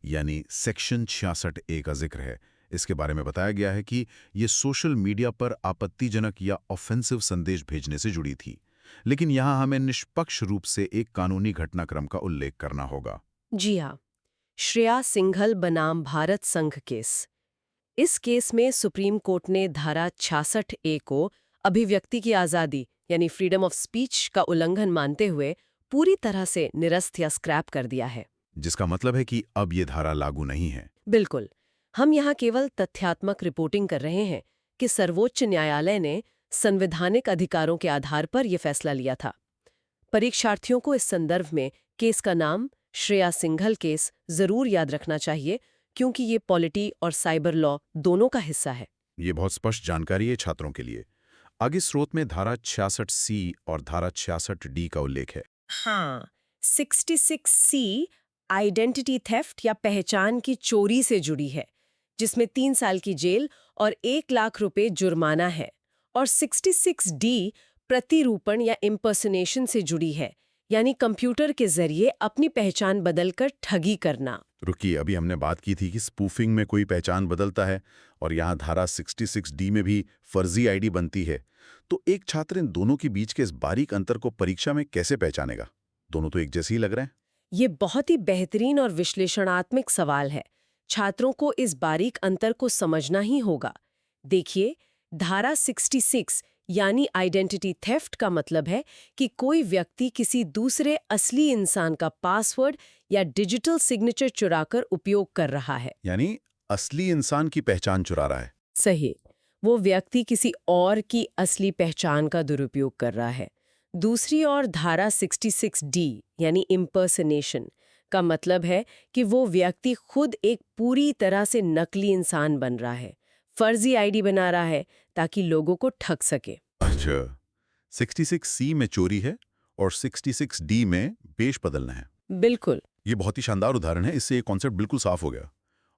यानी सेक्शन 66A का जिक्र है। इसके बारे में बताया गया है कि ये सोशल मीडिया पर आपत्तिजनक या ऑफेंसिव संदेश भेजने से जुड़ी थी। लेकिन यहाँ हमें निष्पक्ष रूप से एक कानूनी घटनाक्रम का उल्लेख करना होगा। जी हाँ, श्रेया सिंघल बनाम भारत संघ केस। इस केस में सुप्रीम कोर्ट ने धारा 66A को अभिव्यक्ति की आज़ादी यानी फ्रीडम ऑफ स्पीच का उल्लंघन मानते हुए पूरी तरह से निरस्त या स्क्रैप कर दिया है। जिसका मतलब है कि अब ये धारा लागू नहीं है। बिल्कुल। हम यहाँ केवल तथ्यात्मक रिपोर्टिंग कर रहे हैं कि सर्वोच्च न्यायालय ने संवैधानिक अधिकारों के आधार पर यह फैसला लिया था। परीक्षार्थियों को इस संदर्भ में केस का नाम श्रेया सिंघल केस जरूर याद रखना चाहिए, क्योंकि ये पॉलिटी और साइबर लॉ दोनों का हिस्सा है। ये बहुत स्पष्ट जानकारी है छात्रों के लिए। आगे स्रोत में धारा 66C और धारा 66D का उल्लेख है। हाँ, 66C आइडेंटिटी थेफ्ट या पहचान की चोरी से जुड़ी है, जिसमें 3 साल की जेल और 1 लाख रुपए जुर्माना है। और 66D प्रतिरूपण या इम्पर्सनेशन से जुड़ी है, यानी कंप्यूटर के जरिए अपनी पहचान बदलकर ठगी करना। रुकिए, अभी हमने बात की थी कि स्पूफिंग में कोई पहचान बदलता है और यहाँ धारा 66D में भी फर्जी आईडी बनती है। तो एक छात्र इन दोनों के बीच के इस बारीक अंतर को परीक्षा में कैसे पहचानेगा? दोनों तो एक जैसे ही लग रहे हैं। ये बहुत ही बेहतरीन और विश्लेषणात्मक सवाल है। छात्रों को इस बारीक अंतर को समझना ही होगा। देखिए, धारा 66 यानी आइडेंटिटी थेफ्ट का मतलब है कि कोई व्यक्ति किसी दूसरे असली इंसान का पासवर्ड या डिजिटल सिग्नेचर चुराकर उपयोग कर रहा है। यानी असली इंसान की पहचान चुरा रहा है। सही, वो व्यक्ति किसी और की असली पहचान का दुरुपयोग कर रहा है। दूसरी ओर धारा 66D यानी इम्पर्सनेशन का मतलब है कि वो व्यक्ति खुद एक पूरी तरह से नकली इंसान बन रहा है, फर्जी आईडी बना रहा है ताकि लोगों को ठग सके। अच्छा, 66C में चोरी है और 66D में पेश बदलना है। बिल्कुल। ये बहुत ही शानदार उदाहरण है। इससे ये कॉन्सेप्ट बिल्कुल साफ हो गया।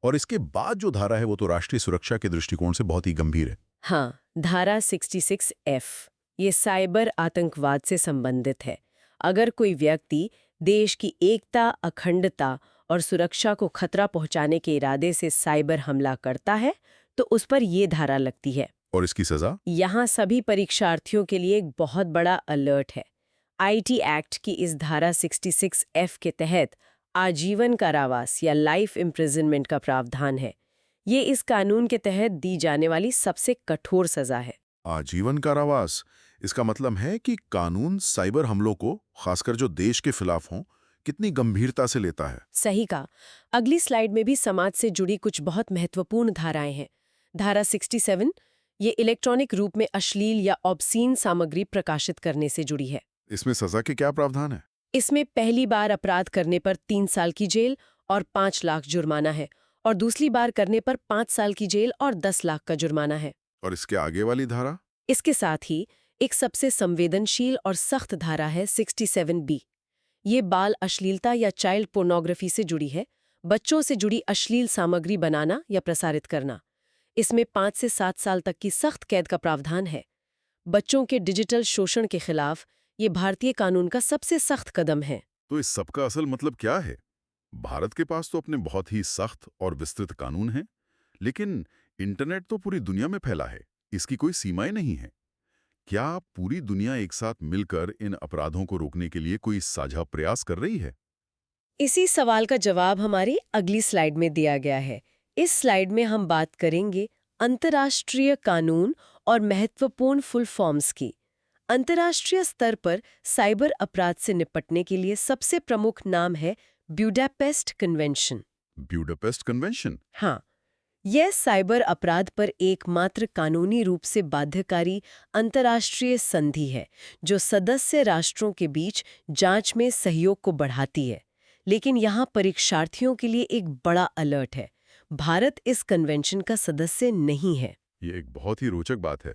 और इसके बाद जो धारा है वो तो राष्ट्रीय सुरक्षा के दृष्टिकोण से बहुत ही गंभीर है। हाँ, धारा 66F ये साइबर आतंकवाद से संबंधित है। अगर कोई व्यक्ति देश की एकता, अखंडता और सुरक्षा को खतरा पहुंचाने के इरादे से साइबर हमला करता है तो उस पर ये धारा लगती है। और इसकी सजा? यहाँ सभी परीक्षार्थियों के लिए एक बहुत बड़ा अलर्ट है। आईटी एक्ट की इस धारा 66F के तहत आजीवन कारावास या लाइफ इम्प्रिजनमेंट का प्रावधान है। ये इस कानून के तहत दी जाने वाली सबसे कठोर सजा है। आजीवन कारावास? इसका मतलब है कि कानून साइबर हमलों को, खासकर जो देश के खिलाफ हों, कितनी गंभीरता से लेता है। सही कहा। अगली स्लाइड में भी समाज से जुड़ी कुछ बहुत महत्वपूर्ण धाराएं हैं। धारा 67 ये इलेक्ट्रॉनिक रूप में अश्लील या ऑब्सीन सामग्री प्रकाशित करने से जुड़ी है। इसमें सजा के क्या प्रावधान है? इसमें पहली बार अपराध करने पर 3 साल की जेल और 5 लाख जुर्माना है, और दूसरी बार करने पर 5 साल की जेल और 10 लाख का जुर्माना है। और इसके आगे वाली धारा? इसके साथ ही एक सबसे संवेदनशील और सख्त धारा है 67B। ये बाल अश्लीलता या चाइल्ड पोर्नोग्राफी से जुड़ी है, बच्चों से जुड़ी अश्लील सामग्री बनाना या प्रसारित करना। इसमें 5 से 7 साल तक की सख्त कैद का प्रावधान है। बच्चों के डिजिटल शोषण के खिलाफ ये भारतीय कानून का सबसे सख्त कदम है। तो इस सब का असल मतलब क्या है? भारत के पास तो अपने बहुत ही सख्त और विस्तृत कानून हैं, लेकिन इंटरनेट तो पूरी दुनिया में फैला है, इसकी कोई सीमाएं नहीं है। क्या पूरी दुनिया एक साथ मिलकर इन अपराधों को रोकने के लिए कोई साझा प्रयास कर रही है? इसी सवाल का जवाब हमारी अगली स्लाइड में दिया गया है। इस स्लाइड में हम बात करेंगे अंतर्राष्ट्रीय कानून और महत्वपूर्ण फुल फॉर्म्स की। अंतर्राष्ट्रीय स्तर पर साइबर अपराध से निपटने के लिए सबसे प्रमुख नाम है ब्यूडापेस्ट कन्वेंशन। Budapest convention? हाँ, यह साइबर अपराध पर एकमात्र कानूनी रूप से बाध्यकारी अंतर्राष्ट्रीय संधि है जो सदस्य राष्ट्रों के बीच जांच में सहयोग को बढ़ाती है। लेकिन यहाँ परीक्षार्थियों के लिए एक बड़ा अलर्ट है। भारत इस कन्वेंशन का सदस्य नहीं है। ये एक बहुत ही रोचक बात है।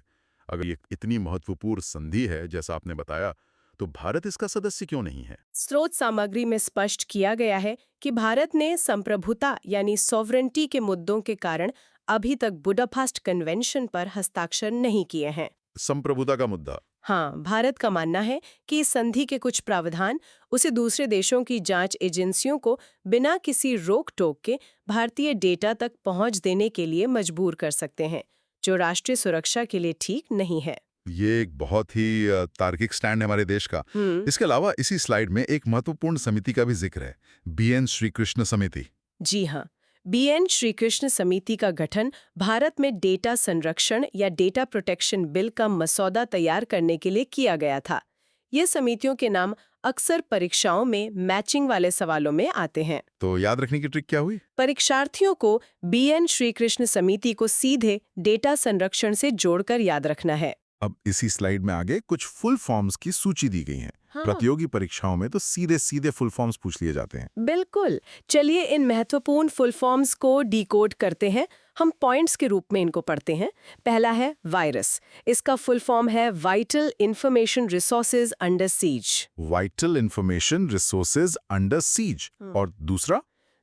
अगर ये इतनी महत्वपूर्ण संधि है जैसा आपने बताया, तो भारत इसका सदस्य क्यों नहीं है? स्रोत सामग्री में स्पष्ट किया गया है कि भारत ने संप्रभुता यानी सॉवरेंटी के मुद्दों के कारण अभी तक बुडापेस्ट कन्वेंशन पर हस्ताक्षर नहीं किए हैं। संप्रभुता का मुद्दा? हाँ, भारत का मानना है कि इस संधि के कुछ प्रावधान उसे दूसरे देशों की जांच एजेंसियों को बिना किसी रोक टोक के भारतीय डेटा तक पहुंच देने के लिए मजबूर कर सकते हैं, जो राष्ट्रीय सुरक्षा के लिए ठीक नहीं है। ये एक बहुत ही तार्किक स्टैंड है हमारे देश का। इसके अलावा इसी स्लाइड में एक महत्वपूर्ण समिति का भी जिक्र है, BN श्रीकृष्ण समिति। जी हाँ, BN श्रीकृष्ण समिति का गठन भारत में डेटा संरक्षण या डेटा प्रोटेक्शन बिल का मसौदा तैयार करने के लिए किया गया था। ये समितियों के नाम अक्सर परीक्षाओं में मैचिंग वाले सवालों में आते हैं। तो याद रखने की ट्रिक क्या हुई? परीक्षार्थियों को BN श्रीकृष्ण समिति को सीधे डेटा संरक्षण से जोड़कर याद रखना है। अब इसी स्लाइड में आगे कुछ फुल फॉर्म्स की सूची दी गई है। हाँ। प्रतियोगी परीक्षाओं में तो सीधे सीधे फुल फॉर्म्स पूछ लिए जाते हैं। बिल्कुल, चलिए इन महत्वपूर्ण फुल फॉर्म्स को डिकोड करते हैं। हम पॉइंट्स के रूप में इनको पढ़ते हैं। पहला है वायरस। इसका फुल फॉर्म है vital information resources under seize. Vital information resources under seize. और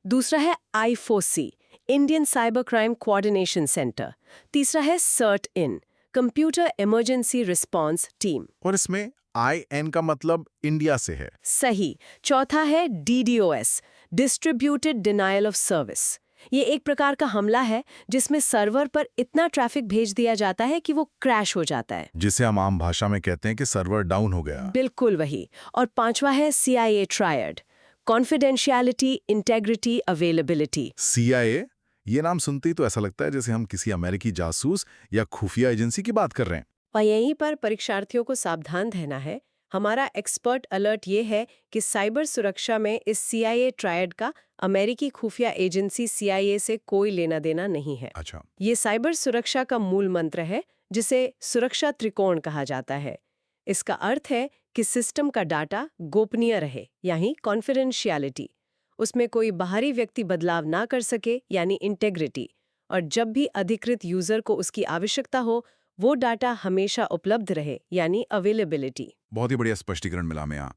दूसरा है I4C, Indian cyber crime coordination centre. तीसरा है CERT-IN, computer emergency response team. और इसमें IN का मतलब इंडिया से है। सही। चौथा है DDoS, distributed denial of service. ये एक प्रकार का हमला है जिसमें सर्वर पर इतना ट्रैफिक भेज दिया जाता है कि वो क्रैश हो जाता है, जिसे हम आम भाषा में कहते हैं कि सर्वर डाउन हो गया। बिल्कुल वही। और पांचवा है CIA triad, confidentiality, integrity, availability. CIA? ये नाम सुनते ही तो ऐसा लगता है जैसे हम किसी अमेरिकी जासूस या खुफिया एजेंसी की बात कर रहे हैं। और यहीं पर परीक्षार्थियों को सावधान रहना है। हमारा एक्सपर्ट अलर्ट ये है कि साइबर सुरक्षा में इस CIA ट्रायड का अमेरिकी खुफिया एजेंसी CIA से कोई लेना देना नहीं है। अच्छा। ये साइबर सुरक्षा का मूल मंत्र है, जिसे सुरक्षा त्रिकोण कहा जाता है। इसका अर्थ है कि सिस्टम का डाटा गोपनीय रहे, यानी कॉन्फिडेंशियलिटी, उसमें कोई बाहरी व्यक्ति बदलाव ना कर सके, यानी इंटेग्रिटी, और जब भी अधिकृत यूजर को उसकी आवश्यकता हो वो डाटा हमेशा उपलब्ध रहे, यानी अवेलेबिलिटी। बहुत ही बढ़िया स्पष्टीकरण मिला हमें यहाँ।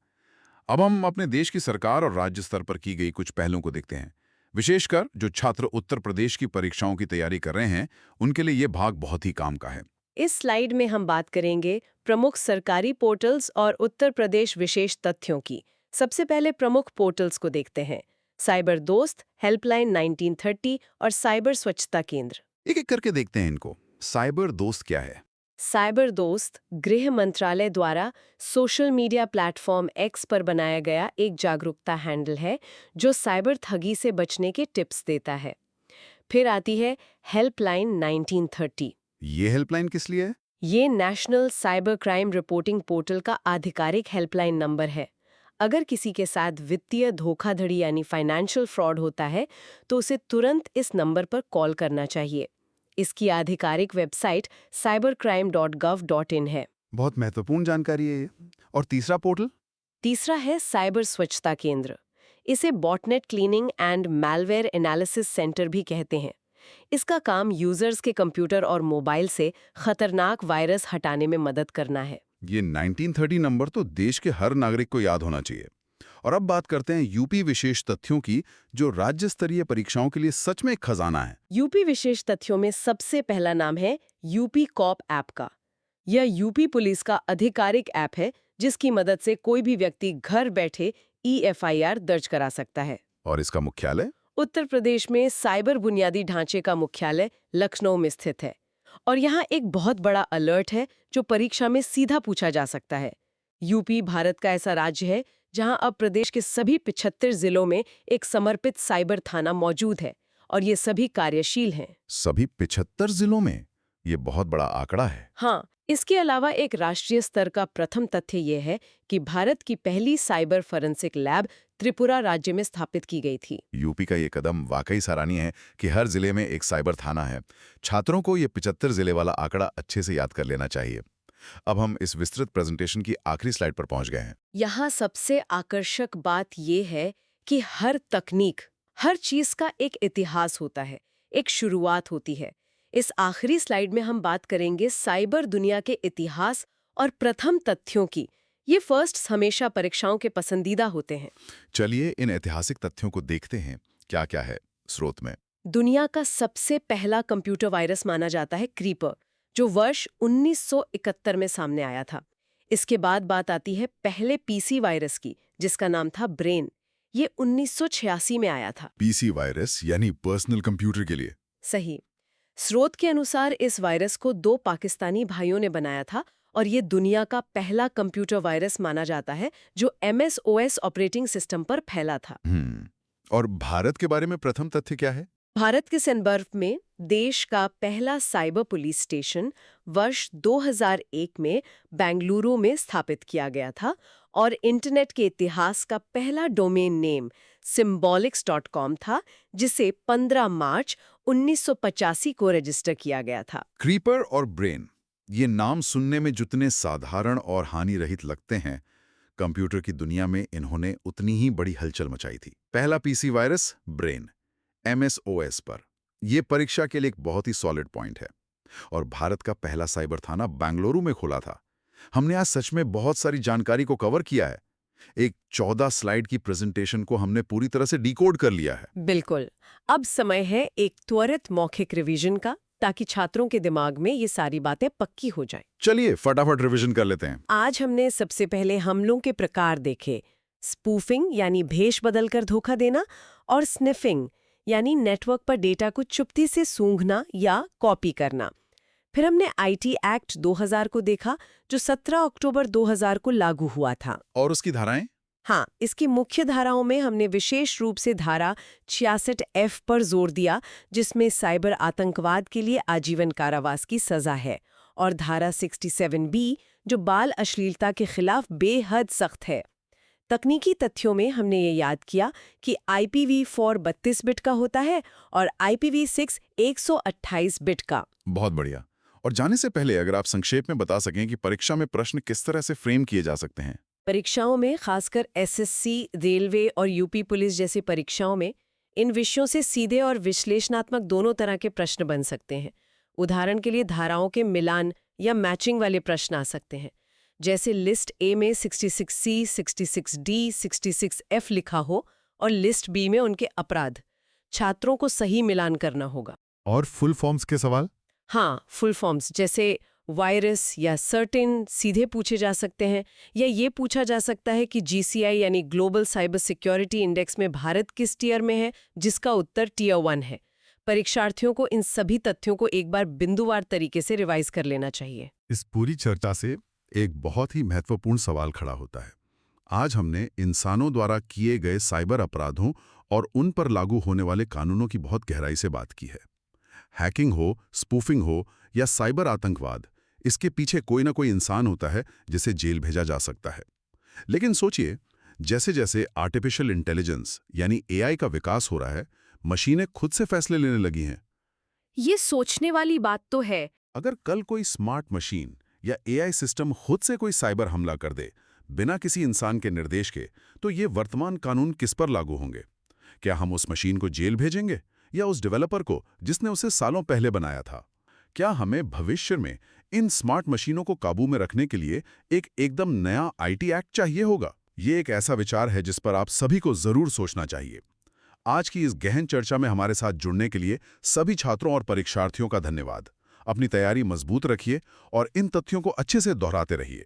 अब हम अपने देश की सरकार और राज्य स्तर पर की गई कुछ पहलों को देखते हैं। विशेषकर जो छात्र उत्तर प्रदेश की परीक्षाओं की तैयारी कर रहे हैं, उनके लिए ये भाग बहुत ही काम का है। इस स्लाइड में हम बात करेंगे प्रमुख सरकारी पोर्टल्स और उत्तर प्रदेश विशेष तथ्यों की। सबसे पहले प्रमुख पोर्टल्स को देखते हैं। साइबर दोस्त, हेल्पलाइन 1930 और साइबर स्वच्छता केंद्र। एक एक करके देखते हैं इनको। साइबर दोस्त क्या है? साइबर दोस्त गृह मंत्रालय द्वारा सोशल मीडिया प्लेटफॉर्म X पर बनाया गया एक जागरूकता हैंडल है जो साइबर ठगी से बचने के टिप्स देता है। फिर आती है हेल्पलाइन 1930। ये हेल्पलाइन किस लिए है? ये national cyber crime reporting portal का आधिकारिक हेल्पलाइन नंबर है। अगर किसी के साथ वित्तीय धोखाधड़ी यानी फाइनेंशियल फ्रॉड होता है तो उसे तुरंत इस नंबर पर कॉल करना चाहिए। इसकी आधिकारिक वेबसाइट cybercrime.gov.in है। बहुत महत्वपूर्ण जानकारी है ये। और तीसरा पोर्टल? तीसरा है साइबर स्वच्छता केंद्र। इसे botnet cleaning and malware analysis centre भी कहते हैं। इसका काम यूजर्स के कंप्यूटर और मोबाइल से खतरनाक वायरस हटाने में मदद करना है। ये 1930 नंबर तो देश के हर नागरिक को याद होना चाहिए। और अब बात करते हैं यूपी विशेष तथ्यों की, जो राज्य स्तरीय परीक्षाओं के लिए सच में एक खजाना है। यूपी विशेष तथ्यों में सबसे पहला नाम है यूपी कॉप ऐप का। यह यूपी पुलिस का आधिकारिक ऐप है जिसकी मदद से कोई भी व्यक्ति घर बैठे EFIR दर्ज करा सकता है। और इसका मुख्यालय? उत्तर प्रदेश में साइबर बुनियादी ढांचे का मुख्यालय लखनऊ में स्थित है। और यहाँ एक बहुत बड़ा अलर्ट है जो परीक्षा में सीधा पूछा जा सकता है। यूपी भारत का ऐसा राज्य है जहाँ अब प्रदेश के सभी 75 जिलों में एक समर्पित साइबर थाना मौजूद है और ये सभी कार्यशील हैं। सभी 75 जिलों में? ये बहुत बड़ा आंकड़ा है। हाँ, इसके अलावा एक राष्ट्रीय स्तर का प्रथम तथ्य ये है कि भारत की पहली साइबर फॉरेंसिक लैब त्रिपुरा राज्य में स्थापित की गई थी। यूपी का ये कदम वाकई सराहनीय है कि हर जिले में एक साइबर थाना है। छात्रों को ये 75 जिले वाला आंकड़ा अच्छे से याद कर लेना चाहिए। अब हम इस विस्तृत प्रेजेंटेशन की आखिरी स्लाइड पर पहुंच गए हैं। यहाँ सबसे आकर्षक बात ये है कि हर तकनीक, हर चीज का एक इतिहास होता है, एक शुरुआत होती है। इस आखिरी स्लाइड में हम बात करेंगे साइबर दुनिया के इतिहास और प्रथम तथ्यों की। ये फर्स्ट हमेशा परीक्षाओं के पसंदीदा होते हैं। चलिए इन ऐतिहासिक तथ्यों को देखते हैं, क्या क्या है स्रोत में। दुनिया का सबसे पहला कंप्यूटर वायरस माना जाता है क्रीपर, जो वर्ष 1971 में सामने आया था। इसके बाद बात आती है पहले PC वायरस की, जिसका नाम था ब्रेन। ये 1986 में आया था। PC वायरस यानी पर्सनल कंप्यूटर के लिए? सही। स्रोत के अनुसार इस वायरस को 2 पाकिस्तानी भाइयों ने बनाया था और ये दुनिया का पहला कंप्यूटर वायरस माना जाता है जो MS-OS ऑपरेटिंग सिस्टम पर फैला था। और भारत के बारे में प्रथम तथ्य क्या है? भारत के संदर्भ में देश का पहला साइबर पुलिस स्टेशन वर्ष 2001 में बेंगलुरु में स्थापित किया गया था और इंटरनेट के इतिहास का पहला डोमेन नेम symbolics.com था, जिसे 15 मार्च 1985 को रजिस्टर किया गया था। क्रीपर और ब्रेन, ये नाम सुनने में जितने साधारण और हानि रहित लगते हैं, कंप्यूटर की दुनिया में इन्होंने उतनी ही बड़ी हलचल मचाई थी। पहला PC वायरस ब्रेन, MS-OS पर। यह परीक्षा के लिए एक बहुत ही सॉलिड पॉइंट है। और भारत का पहला साइबर थाना बेंगलुरु में खुला था। हमने आज सच में बहुत सारी जानकारी को कवर किया है। एक 14 स्लाइड की प्रेजेंटेशन को हमने पूरी तरह से डिकोड कर लिया है। बिल्कुल। अब समय है एक त्वरित मौखिक रिवीजन का, ताकि छात्रों के दिमाग में ये सारी बातें पक्की हो जाएं। चलिए फटाफट रिवीजन कर लेते हैं। आज हमने सबसे पहले हमलों के प्रकार देखे, स्पूफिंग यानी भेष बदलकर धोखा देना, और स्निफिंग यानी नेटवर्क पर डेटा को चुपती से सूंघना या कॉपी करना। फिर हमने IT एक्ट 2000 को देखा, जो 17 अक्टूबर 2000 को लागू हुआ था। और उसकी धाराएं? हाँ, इसकी मुख्य धाराओं में हमने विशेष रूप से धारा 66F पर जोर दिया, जिसमें साइबर आतंकवाद के लिए आजीवन कारावास की सजा है, और धारा 67B, जो बाल अश्लीलता के खिलाफ बेहद सख्त है। तकनीकी तथ्यों में हमने ये याद किया कि IPv4 32 बिट का होता है और IPv6 128 बिट का। बहुत बढ़िया। और जाने से पहले अगर आप संक्षेप में बता सकें कि परीक्षा में प्रश्न किस तरह से फ्रेम किए जा सकते हैं। परीक्षाओं में, खासकर SSC, रेलवे और यूपी पुलिस जैसी परीक्षाओं में, इन विषयों से सीधे और विश्लेषणात्मक दोनों तरह के प्रश्न बन सकते हैं। उदाहरण के लिए धाराओं के मिलान या मैचिंग वाले प्रश्न आ सकते हैं, जैसे लिस्ट A में 66C, 66D, 66F लिखा हो और लिस्ट B में उनके अपराध। छात्रों को सही मिलान करना होगा। और फुल फॉर्म्स के सवाल? हाँ, फुल फॉर्म्स जैसे वायरस या सर्टेन सीधे पूछे जा सकते हैं, या ये पूछा जा सकता है कि GCI यानी ग्लोबल साइबर सिक्योरिटी इंडेक्स में भारत किस टियर में है, जिसका उत्तर टियर 1 है। परीक्षार्थियों को इन सभी तथ्यों को एक बार बिंदुवार तरीके से रिवाइज कर लेना चाहिए। इस पूरी चर्चा से एक बहुत ही महत्वपूर्ण सवाल खड़ा होता है। आज हमने इंसानों द्वारा किए गए साइबर अपराधों और उन पर लागू होने वाले कानूनों की बहुत गहराई से बात की है। हैकिंग हो, स्पूफिंग हो या साइबर आतंकवाद, इसके पीछे कोई ना कोई इंसान होता है जिसे जेल भेजा जा सकता है। लेकिन सोचिए, जैसे जैसे आर्टिफिशियल इंटेलिजेंस यानी AI का विकास हो रहा है, मशीनें खुद से फैसले लेने लगी हैं। ये सोचने वाली बात तो है। अगर कल कोई स्मार्ट मशीन या AI सिस्टम खुद से कोई साइबर हमला कर दे बिना किसी इंसान के निर्देश के, तो ये वर्तमान कानून किस पर लागू होंगे? क्या हम उस मशीन को जेल भेजेंगे या उस डेवलपर को जिसने उसे सालों पहले बनाया था? क्या हमें भविष्य में इन स्मार्ट मशीनों को काबू में रखने के लिए एक एकदम नया आईटी एक्ट चाहिए होगा। ये एक ऐसा विचार है जिस पर आप सभी को जरूर सोचना चाहिए। आज की इस गहन चर्चा में हमारे साथ जुड़ने के लिए सभी छात्रों और परीक्षार्थियों का धन्यवाद। अपनी तैयारी मजबूत रखिए और इन तथ्यों को अच्छे से दोहराते रहिए।